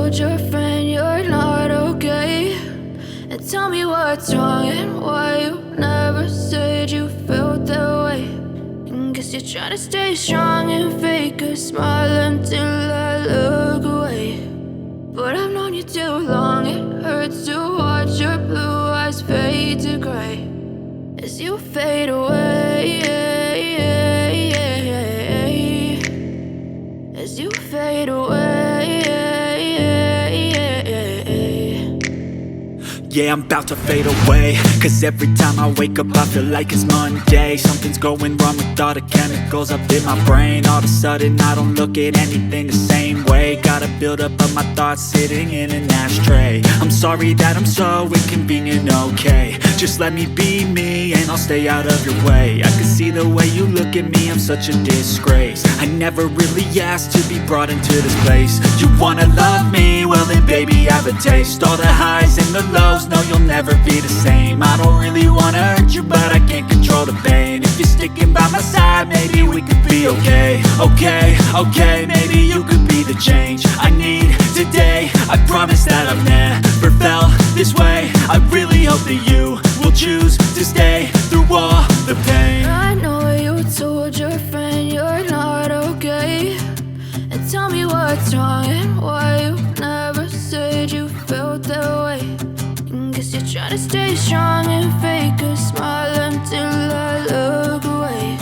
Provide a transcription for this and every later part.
told your friend you're not okay? And tell me what's wrong and why you never said you felt that way. And guess you're trying to stay strong and fake a smile until I look away. But I've known you too long, it hurts to watch your blue eyes fade to gray as you fade away, as you fade away. Yeah, I'm about to fade away, cause every time I wake up I feel like it's Monday. Something's going wrong with all the chemicals up in my brain. All of a sudden I don't look at anything the same way. Got a buildup of my thoughts sitting in an ashtray. I'm sorry that I'm so inconvenient, okay? Just let me be me and I'll stay out of your way. I can see the way you look at me, I'm such a disgrace. I never really asked to be brought into this place. You wanna love me? Well then baby, have a taste. All the highs and the lows, no, you'll never be the same. I don't really wanna hurt you, but I can't control the pain. If you're sticking by my side, maybe we could be okay. Okay, maybe you could be the change I need today. I promise that I've never felt this way. I really hope that you will choose to stay through all the pain. I know you told your friend you're not okay. And tell me what's wrong and why you never said you felt that way. And guess you're trying to stay strong and fake a smile until I look away.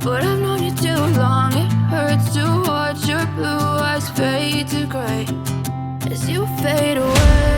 But I've known you too long, it hurts to watch your blue eyes fade to gray as you fade away.